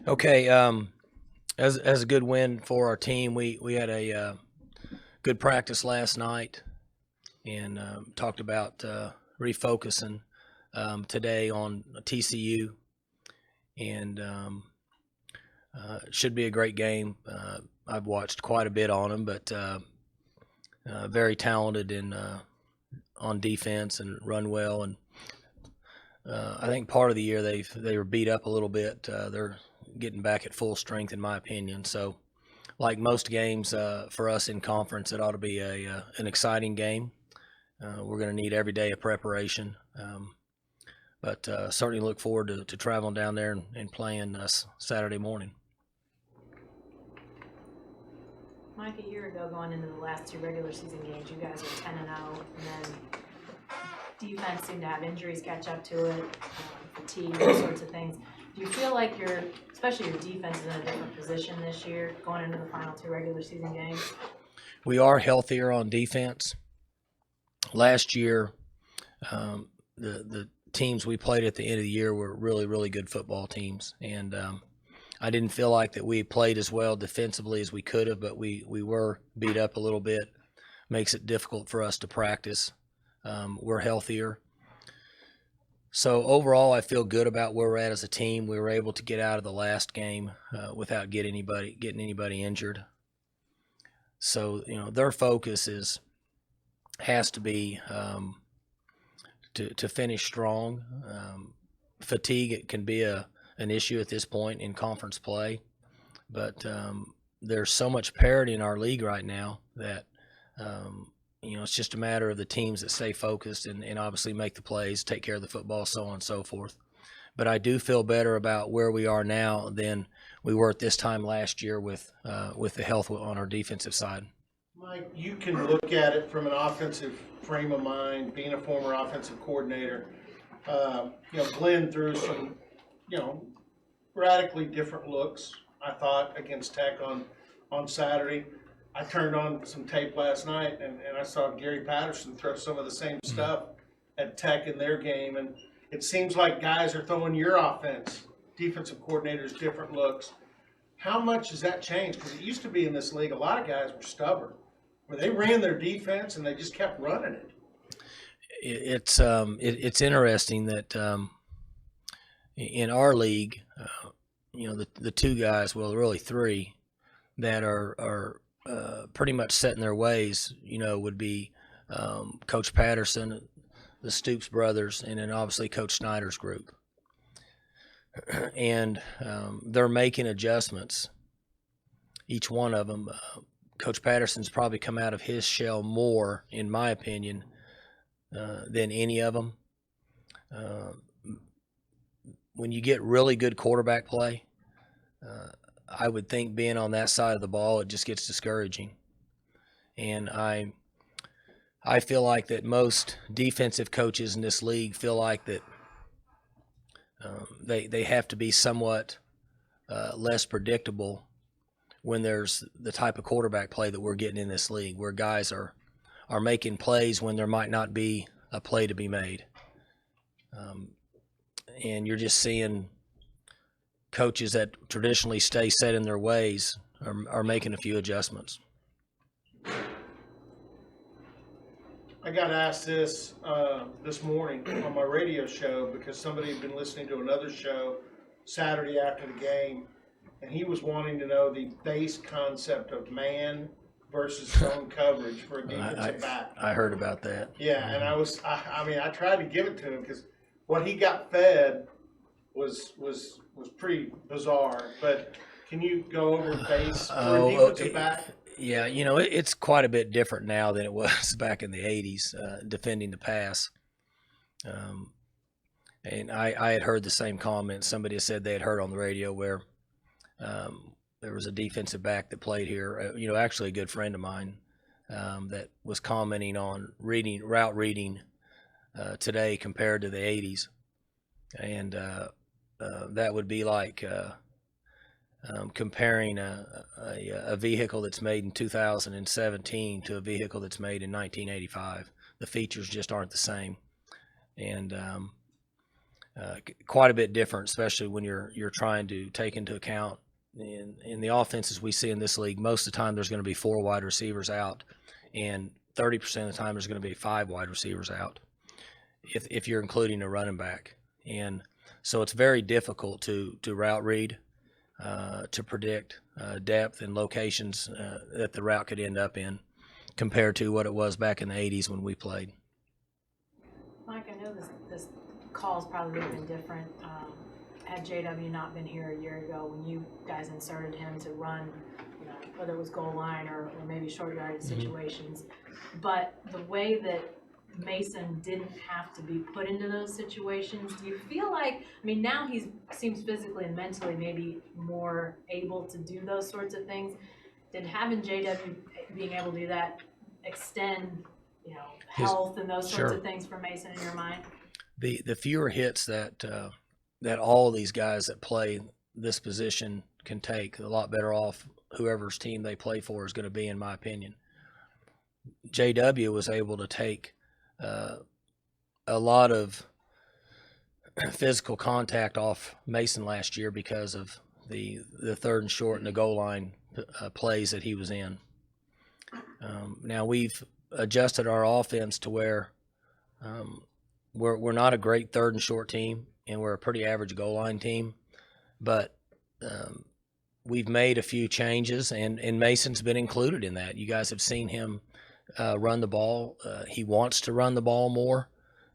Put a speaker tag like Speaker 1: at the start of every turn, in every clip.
Speaker 1: Okay, as a good win for our team, we had a good practice last night and talked about refocusing today on TCU, and it should be a great game. I've watched quite a bit on them, but very talented in on defense and run well. And I think part of the year they were beat up a little bit. They're getting back at full strength, in my opinion. So, like most games for us in conference, it ought to be an exciting game. We're going to need every day of preparation, but certainly look forward to traveling down there and playing Saturday morning.
Speaker 2: Mike, a year ago, going into the last two regular season games, you guys were 10-0, and then defense seemed to have injuries catch up to it, fatigue, those sorts of things. Do you feel like especially your defense is in a different position this year, going into the final two regular season games?
Speaker 1: We are healthier on defense. Last year, the teams we played at the end of the year were really, really good football teams, and I didn't feel like that we played as well defensively as we could have, but we were beat up a little bit. Makes it difficult for us to practice. We're healthier. So overall, I feel good about where we're at as a team. We were able to get out of the last game without getting anybody injured. So their focus has to be to finish strong. Fatigue can be an issue at this point in conference play, but there's so much parity in our league right now that it's just a matter of the teams that stay focused and obviously make the plays, take care of the football, so on and so forth. But I do feel better about where we are now than we were at this time last year with the health on our defensive side.
Speaker 3: Mike, you can look at it from an offensive frame of mind, being a former offensive coordinator. Glenn threw some, radically different looks, I thought, against Tech on Saturday. I turned on some tape last night, and I saw Gary Patterson throw some of the same stuff at Tech in their game. And it seems like guys are throwing your offense, defensive coordinators, different looks. How much has that changed? Because it used to be in this league, a lot of guys were stubborn, where they ran their defense and they just kept running it.
Speaker 1: It's interesting that in our league, the two guys, well, really three, that are pretty much set in their ways, would be Coach Patterson, the Stoops brothers, and then obviously Coach Snyder's group. And they're making adjustments, each one of them. Coach Patterson's probably come out of his shell more, in my opinion, than any of them. When you get really good quarterback play, I would think being on that side of the ball, it just gets discouraging. And I feel like that most defensive coaches in this league feel like that they have to be somewhat less predictable when there's the type of quarterback play that we're getting in this league, where guys are making plays when there might not be a play to be made. And you're just seeing coaches that traditionally stay set in their ways are making a few adjustments.
Speaker 3: I got asked this morning on my radio show because somebody had been listening to another show Saturday after the game, and he was wanting to know the base concept of man versus zone coverage for a defensive back.
Speaker 1: I heard about that.
Speaker 3: Yeah, and I tried to give it to him because what he got fed was pretty bizarre. But can you go over base for a defensive back?
Speaker 1: Yeah, it's quite a bit different now than it was back in the 80s, defending the pass. And I had heard the same comment. Somebody said they had heard on the radio where there was a defensive back that played here, actually a good friend of mine, that was commenting on route reading today compared to the 80s. And that would be like comparing a vehicle that's made in 2017 to a vehicle that's made in 1985. The features just aren't the same. And quite a bit different, especially when you're trying to take into account in the offenses we see in this league. Most of the time, there's going to be 4 wide receivers out, and 30% of the time, there's going to be 5 wide receivers out, if you're including a running back. And so it's very difficult to route read, to predict depth and locations that the route could end up in, compared to what it was back in the 80s when we played.
Speaker 2: Mike, I know this call's probably would have been different had JW not been here a year ago when you guys inserted him to run, whether it was goal line or maybe short yardage situations. But the way that Mason didn't have to be put into those situations, do you feel like, now he seems physically and mentally maybe more able to do those sorts of things. Did having JW being able to do that extend, health and those sorts of things for Mason in your mind?
Speaker 1: The fewer hits that all of these guys that play this position can take, a lot better off whoever's team they play for is going to be, in my opinion. JW was able to take a lot of physical contact off Mason last year because of the third and short and the goal line plays that he was in. Now we've adjusted our offense to where we're not a great third and short team, and we're a pretty average goal line team, but we've made a few changes, and Mason's been included in that. You guys have seen him run the ball. He wants to run the ball more.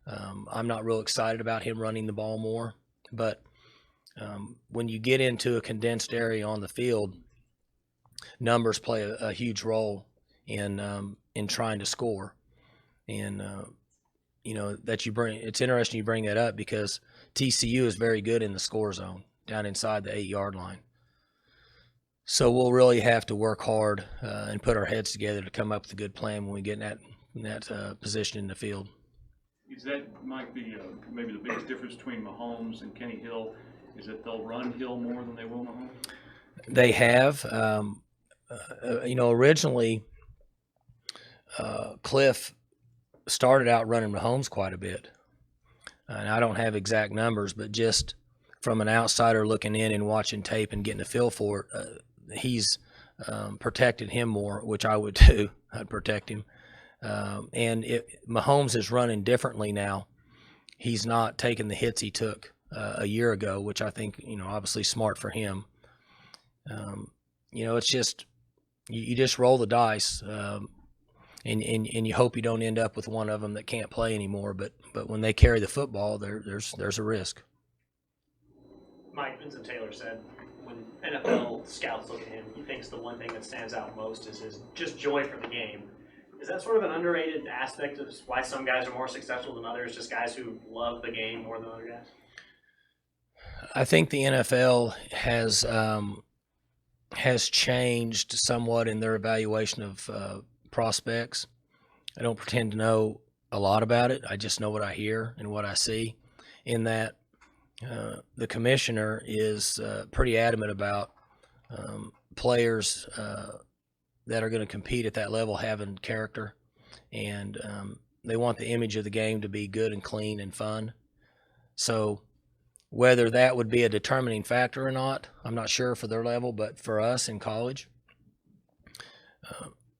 Speaker 1: I'm not real excited about him running the ball more, but when you get into a condensed area on the field, numbers play a huge role in trying to score. And that you bring, it's interesting you bring that up because TCU is very good in the score zone down inside the 8-yard line. So we'll really have to work hard and put our heads together to come up with a good plan when we get in that position in the field.
Speaker 4: Is that, Mike, maybe the biggest difference between Mahomes and Kenny Hill is that they'll run Hill more than they will Mahomes?
Speaker 1: They have. Originally, Cliff started out running Mahomes quite a bit. And I don't have exact numbers, but just from an outsider looking in and watching tape and getting a feel for it, he's protected him more, which I would too. I'd protect him. Mahomes is running differently now. He's not taking the hits he took a year ago, which I think, obviously smart for him. It's just, you just roll the dice, and you hope you don't end up with one of them that can't play anymore. But when they carry the football, there's a risk.
Speaker 5: Mike, Vincent Taylor said when NFL scouts look at him, he thinks the one thing that stands out most is his just joy for the game. Is that sort of an underrated aspect of why some guys are more successful than others, just guys who love the game more than other guys?
Speaker 1: I think the NFL has changed somewhat in their evaluation of prospects. I don't pretend to know a lot about it. I just know what I hear and what I see, in that the commissioner is pretty adamant about players that are going to compete at that level having character, and they want the image of the game to be good and clean and fun. So whether that would be a determining factor or not, I'm not sure for their level, but for us in college,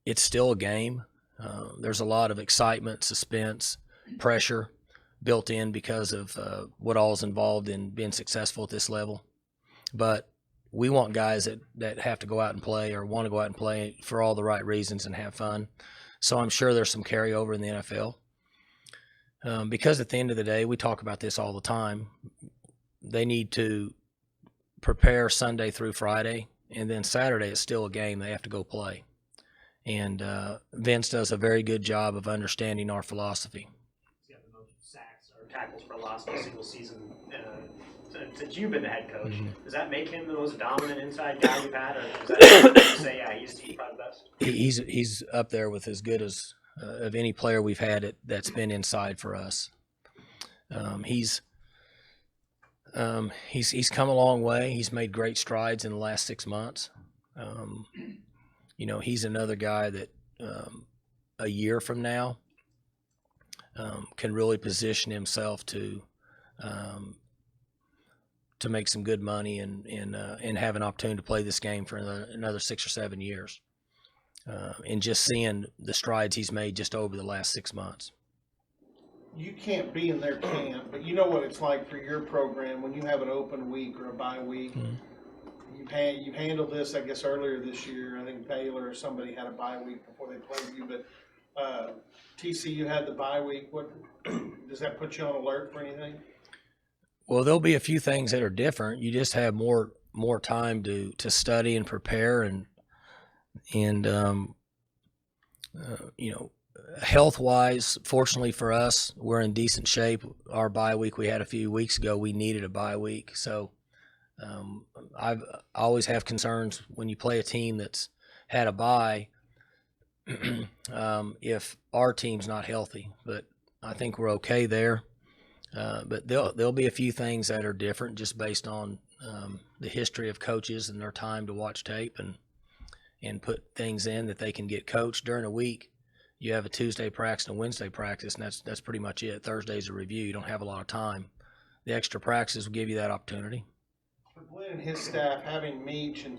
Speaker 1: it's still a game. There's a lot of excitement, suspense, pressure built in because of what all is involved in being successful at this level. But we want guys that have to go out and play, or want to go out and play for all the right reasons and have fun. So I'm sure there's some carryover in the NFL. Because at the end of the day, we talk about this all the time, they need to prepare Sunday through Friday, and then Saturday it's still a game they have to go play. And Vince does a very good job of understanding our philosophy.
Speaker 5: He's got the most sacks or tackles for loss in a single season since you've been the head coach. Mm-hmm. Does that make him the most dominant inside guy you've had, or is that say, yeah, he's probably the best?
Speaker 1: He's up there with as good as of any player we've had that's been inside for us. He's come a long way. He's made great strides in the last 6 months. He's another guy that a year from now can really position himself to to make some good money and have an opportunity to play this game for another 6 or 7 years. And just seeing the strides he's made just over the last 6 months.
Speaker 3: You can't be in their camp, but you know what it's like for your program when you have an open week or a bye week.
Speaker 1: Mm-hmm.
Speaker 3: You've handled this, I guess, earlier this year. I think Baylor or somebody had a bye week before they played you, but TCU had the bye week. What does that put you on alert for anything?
Speaker 1: Well, there'll be a few things that are different. You just have more time to study and prepare, and health wise, fortunately for us, we're in decent shape. Our bye week we had a few weeks ago, we needed a bye week, so I always have concerns when you play a team that's had a bye. If our team's not healthy, but I think we're okay there. But there'll be a few things that are different just based on the history of coaches and their time to watch tape and put things in that they can get coached during a week. You have a Tuesday practice and a Wednesday practice, and that's pretty much it. Thursday's a review. You don't have a lot of time. The extra practices will give you that opportunity.
Speaker 3: For Glenn and his staff, having Meach, and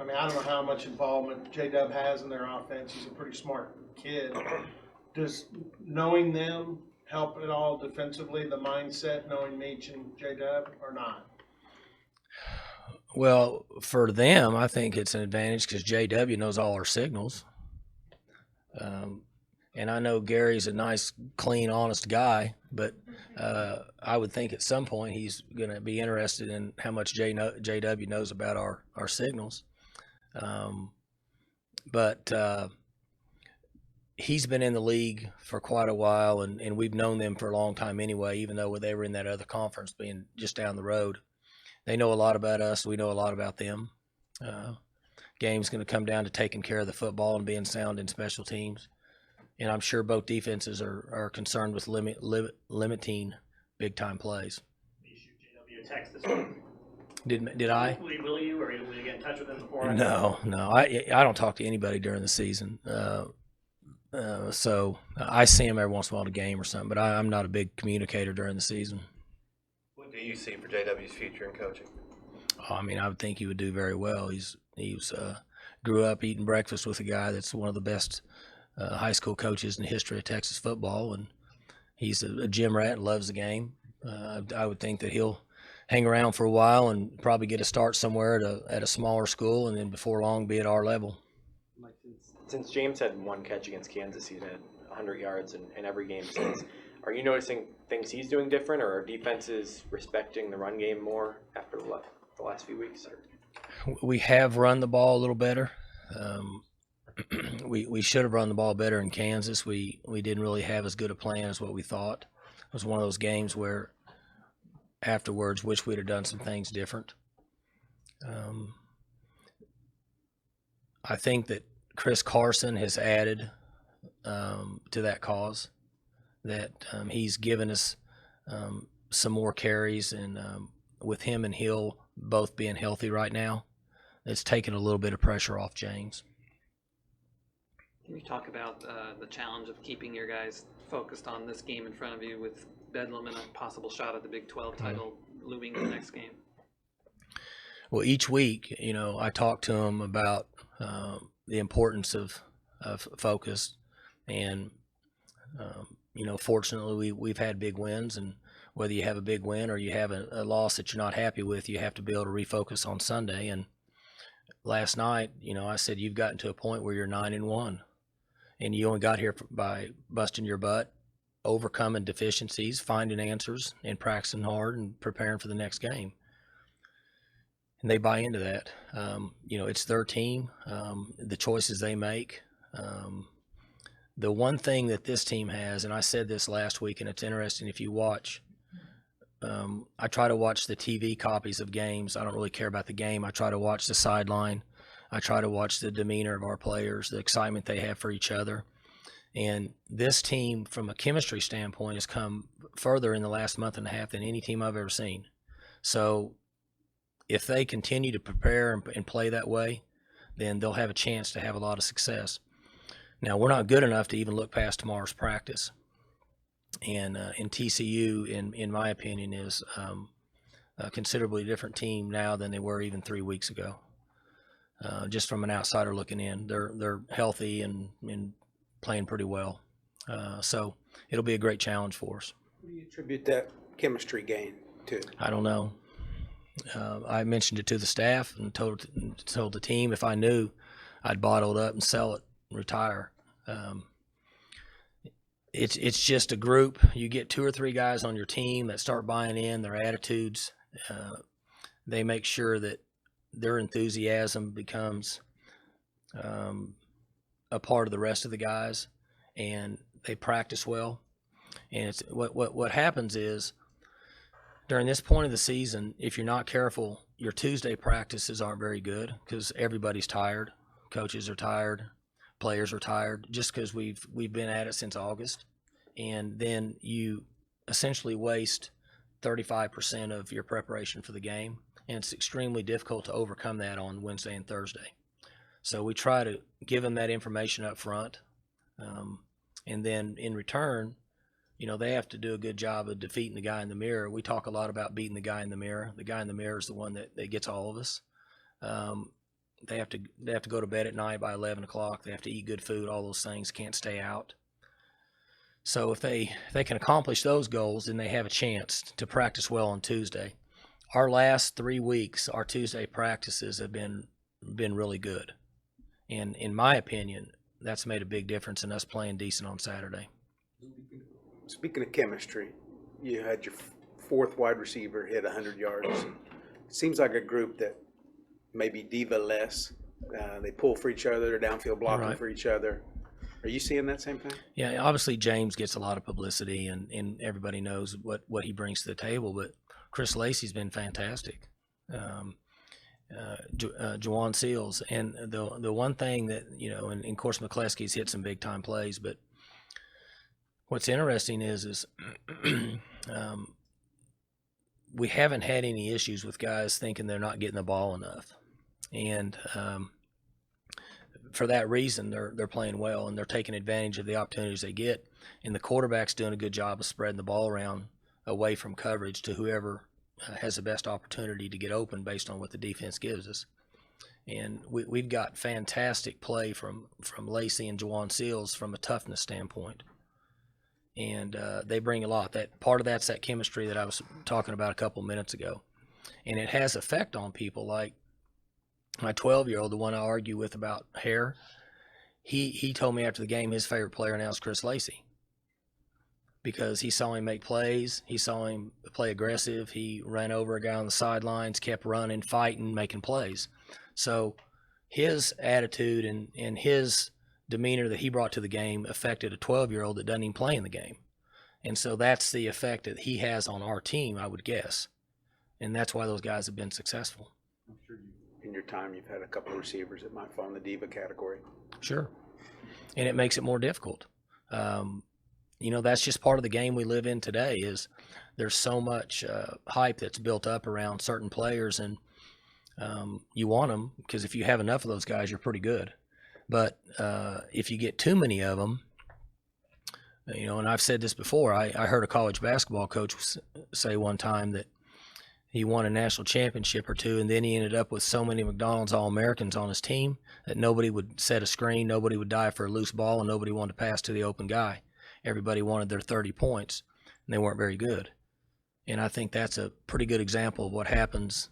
Speaker 3: I mean, I don't know how much involvement J-Dub has in their offense. He's a pretty smart kid. Does knowing them help at all defensively, the mindset, knowing Meach and J-Dub, or not?
Speaker 1: Well, for them, I think it's an advantage because JW knows all our signals. And I know Gary's a nice, clean, honest guy, but I would think at some point he's going to be interested in how much JW knows about our signals. But he's been in the league for quite a while, and we've known them for a long time anyway, even though they were in that other conference being just down the road. They know a lot about us. We know a lot about them. Game's going to come down to taking care of the football and being sound in special teams. And I'm sure both defenses are concerned with limiting big-time plays.
Speaker 5: Did you shoot JW a text this week?
Speaker 1: Did I?
Speaker 5: Will you, or will you get in touch with him before?
Speaker 1: No. I don't talk to anybody during the season. So I see him every once in a while at a game or something, but I'm not a big communicator during the season.
Speaker 6: What do you see for JW's future in coaching?
Speaker 1: I mean, I would think he would do very well. He grew up eating breakfast with a guy that's one of the best high school coaches in the history of Texas football, and he's a gym rat and loves the game. I would think that he'll hang around for a while and probably get a start somewhere at a smaller school, and then before long be at our level.
Speaker 7: Mike, since James had one catch against Kansas, he's had 100 yards in every game since. Are you noticing things he's doing different, or are defenses respecting the run game more after the last few weeks?
Speaker 1: We have run the ball a little better. We should have run the ball better in Kansas. We didn't really have as good a plan as what we thought. It was one of those games where afterwards wish we'd have done some things different. I think that Chris Carson has added to that cause, that he's given us some more carries, and with him and Hill both being healthy right now, it's taken a little bit of pressure off James.
Speaker 8: Can you talk about the challenge of keeping your guys focused on this game in front of you, with Bedlam and a possible shot at the Big 12 title looming in the next game?
Speaker 1: Well, each week, I talk to him about the importance of focus, and fortunately we've had big wins, and whether you have a big win or you have a loss that you're not happy with, you have to be able to refocus on Sunday. And last night, I said, you've gotten to a point where you're 9-1, and you only got here by busting your butt, overcoming deficiencies, finding answers, and practicing hard and preparing for the next game. And they buy into that. It's their team, the choices they make. The one thing that this team has, and I said this last week, and it's interesting if you watch, I try to watch the TV copies of games. I don't really care about the game. I try to watch the sideline. I try to watch the demeanor of our players, the excitement they have for each other. And this team, from a chemistry standpoint, has come further in the last month and a half than any team I've ever seen. So if they continue to prepare and play that way, then they'll have a chance to have a lot of success. Now, we're not good enough to even look past tomorrow's practice. And in TCU, in my opinion, is a considerably different team now than they were even 3 weeks ago. Just from an outsider looking in, they're healthy and playing pretty well. So it'll be a great challenge for us.
Speaker 9: What do you attribute that chemistry gain to?
Speaker 1: I don't know. I mentioned it to the staff and told the team if I knew, I'd bottle it up and sell it and retire. It's just a group. You get 2 or 3 guys on your team that start buying in, their attitudes. They make sure that their enthusiasm becomes a part of the rest of the guys, and they practice well. And it's what happens is during this point of the season, if you're not careful, your Tuesday practices aren't very good because everybody's tired. Coaches are tired, players are tired, just because we've been at it since August. And then you essentially waste 35% of your preparation for the game, and it's extremely difficult to overcome that on Wednesday and Thursday. So we try to give them that information up front, and then in return, they have to do a good job of defeating the guy in the mirror. We talk a lot about beating the guy in the mirror. The guy in the mirror is the one that gets all of us. They have to go to bed at night by 11 o'clock. They have to eat good food, all those things, can't stay out. So if they can accomplish those goals, then they have a chance to practice well on Tuesday. Our last 3 weeks, our Tuesday practices have been really good. And in my opinion, that's made a big difference in us playing decent on Saturday.
Speaker 9: Speaking of chemistry, you had your 4th wide receiver hit 100 yards. It seems like a group that maybe diva-less. They pull for each other, they're downfield blocking
Speaker 1: Right.
Speaker 9: for each other. Are you seeing that same thing?
Speaker 1: Yeah, obviously James gets a lot of publicity, and everybody knows what he brings to the table, but Chris Lacey's been fantastic. Juwan Seals, and the one thing that, and of course McCleskey's hit some big-time plays, but what's interesting is we haven't had any issues with guys thinking they're not getting the ball enough. And for that reason, they're playing well, and they're taking advantage of the opportunities they get. And the quarterback's doing a good job of spreading the ball around away from coverage to whoever has the best opportunity to get open based on what the defense gives us. And we've got fantastic play from Lacey and Juwan Seals from a toughness standpoint. And they bring a lot. That part of that's that chemistry that I was talking about a couple minutes ago. And it has effect on people. Like my 12-year-old, the one I argue with about hair, he told me after the game his favorite player now is Chris Lacey, because he saw him make plays, he saw him play aggressive, he ran over a guy on the sidelines, kept running, fighting, making plays. So his attitude and his demeanor that he brought to the game affected a 12-year-old that doesn't even play in the game. And so that's the effect that he has on our team, I would guess. And that's why those guys have been successful.
Speaker 9: I'm sure in your time you've had a couple of receivers that might fall in the diva category.
Speaker 1: Sure. And it makes it more difficult. That's just part of the game we live in today. Is there's so much hype that's built up around certain players, and you want them because if you have enough of those guys, you're pretty good. But if you get too many of them, and I've said this before, I heard a college basketball coach say one time that he won a national championship or two, and then he ended up with so many McDonald's All-Americans on his team that nobody would set a screen, nobody would dive for a loose ball, and nobody wanted to pass to the open guy. Everybody wanted their 30 points, and they weren't very good. And I think that's a pretty good example of what happens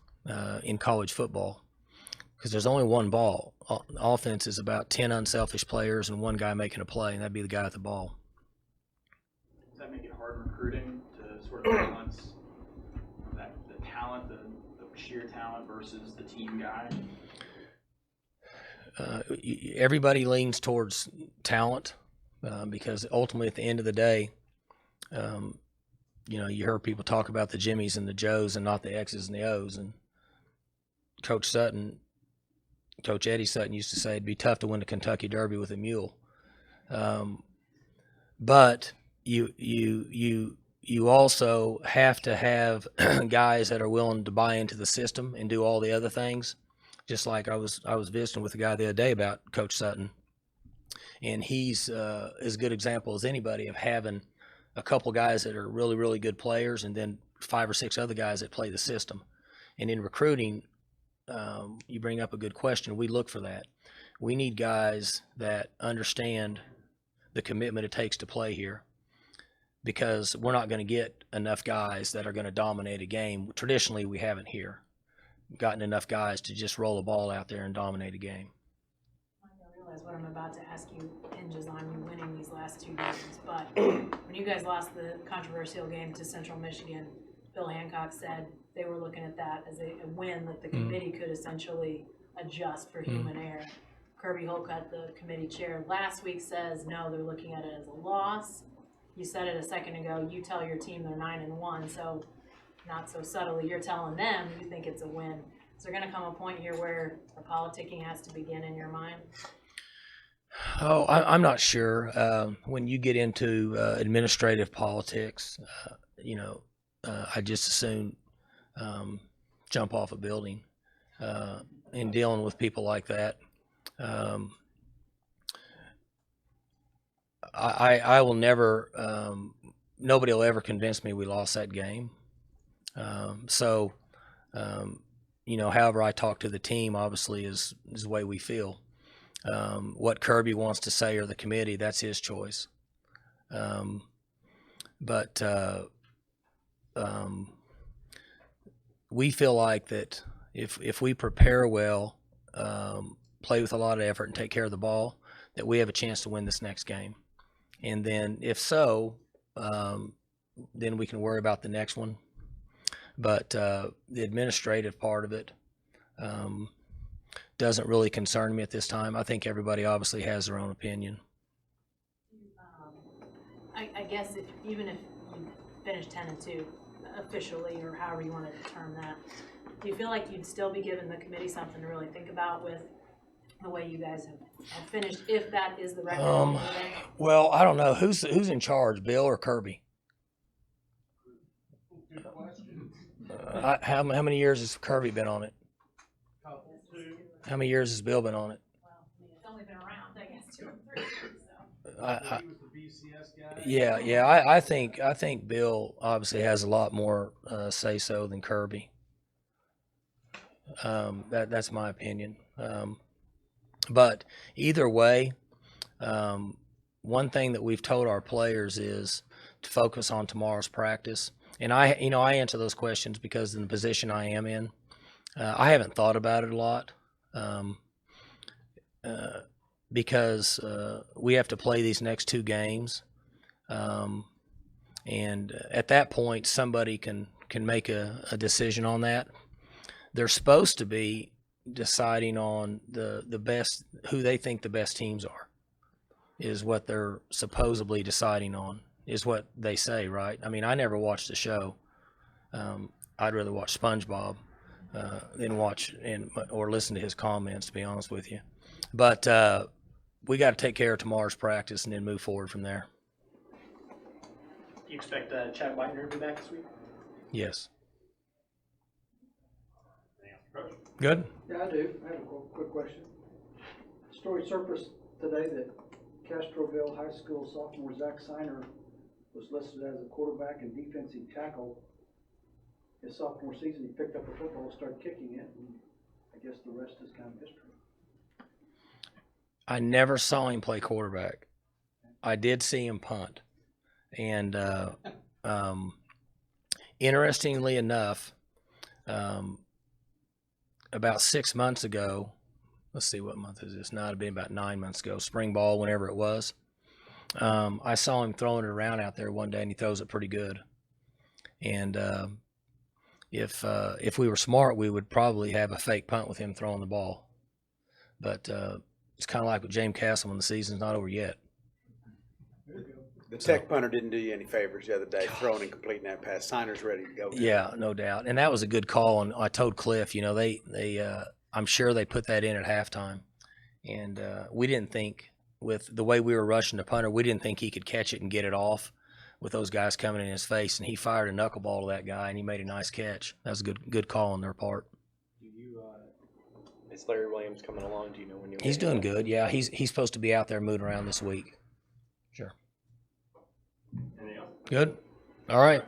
Speaker 1: in college football, because there's only one ball. Offense is about 10 unselfish players and one guy making a play, and that'd be the guy with the ball.
Speaker 10: Does that make it hard recruiting to sort of balance the talent, the sheer talent versus the team guy?
Speaker 1: Everybody leans towards talent because ultimately at the end of the day, you heard people talk about the Jimmies and the Joes and not the X's and the O's. And Coach Eddie Sutton used to say it'd be tough to win the Kentucky Derby with a mule. But you also have to have guys that are willing to buy into the system and do all the other things. Just like I was visiting with a guy the other day about Coach Sutton, and he's as good example as anybody of having a couple guys that are really, really good players and then 5 or 6 other guys that play the system. And in recruiting, you bring up a good question. We look for that. We need guys that understand the commitment it takes to play here, because we're not going to get enough guys that are going to dominate a game. Traditionally, we haven't here gotten enough guys to just roll a ball out there and dominate a game.
Speaker 2: I realize what I'm about to ask you hinges on you winning these last 2 games, but when you guys lost the controversial game to Central Michigan, Bill Hancock said they were looking at that as a win that the committee could essentially adjust for human error. Kirby Holcutt, the committee chair, last week says no, they're looking at it as a loss. You said it a second ago, you tell your team they're 9-1, so not so subtly, you're telling them you think it's a win. Is there gonna come a point here where the politicking has to begin in your mind?
Speaker 1: Oh, I'm not sure. When you get into administrative politics, I just as soon jump off a building in dealing with people like that. I will never, nobody will ever convince me we lost that game. However I talk to the team, obviously, is the way we feel. What Kirby wants to say or the committee, that's his choice. We feel like that if we prepare well, play with a lot of effort and take care of the ball, that we have a chance to win this next game. And then if so, then we can worry about the next one. But the administrative part of it doesn't really concern me at this time. I think everybody obviously has their own opinion.
Speaker 2: I guess even if you finish 10-2 officially, or however you want to term that, do you feel like you'd still be giving the committee something to really think about with the way you guys have finished, if that is the record?
Speaker 1: Well, I don't know. Who's in charge, Bill or Kirby? How many years has Kirby been on it? How many years has Bill been on it?
Speaker 2: Well, it's only been around, I guess, 2 or 3 years, so.
Speaker 1: Yeah. I think Bill obviously has a lot more say so than Kirby. That's my opinion. But either way, one thing that we've told our players is to focus on tomorrow's practice. And I answer those questions because in the position I am in, I haven't thought about it a lot. Because we have to play these next 2 games. And at that point, somebody can make a decision on that. They're supposed to be deciding on the best, who they think the best teams are, is what they're supposedly deciding on, is what they say, right? I mean, I never watched the show. I'd rather watch SpongeBob than watch or listen to his comments, to be honest with you. But we got to take care of tomorrow's practice and then move forward from there.
Speaker 5: Do you expect Chad Whitener to be back this week?
Speaker 1: Yes. Good.
Speaker 11: Yeah, I do. I have a quick question. Story surfaced today that Castroville High School sophomore Zach Seiner was listed as a quarterback and defensive tackle. His sophomore season, he picked up a football, started kicking it, and I guess the rest is kind of history.
Speaker 1: I never saw him play quarterback. I did see him punt. And interestingly enough, about 6 months ago, let's see, what month is this? No, it'd been about 9 months ago, spring ball, whenever it was. I saw him throwing it around out there one day, and he throws it pretty good. And if we were smart, we would probably have a fake punt with him throwing the ball. But it's kind of like with James Castleman, the season's not over yet.
Speaker 9: The Tech punter didn't do you any favors the other day, throwing and completing that pass. Signer's ready to go.
Speaker 1: Yeah, no doubt. And that was a good call. And I told Cliff, they I'm sure they put that in at halftime. And we didn't think, with the way we were rushing the punter, we didn't think he could catch it and get it off with those guys coming in his face. And he fired a knuckleball to that guy, and he made a nice catch. That was a good call on their part.
Speaker 7: Is Larry Williams coming along? Do you know when you?
Speaker 1: He's doing good. Yeah, he's supposed to be out there moving around this week. Sure.
Speaker 10: Anything else?
Speaker 1: Good. All right.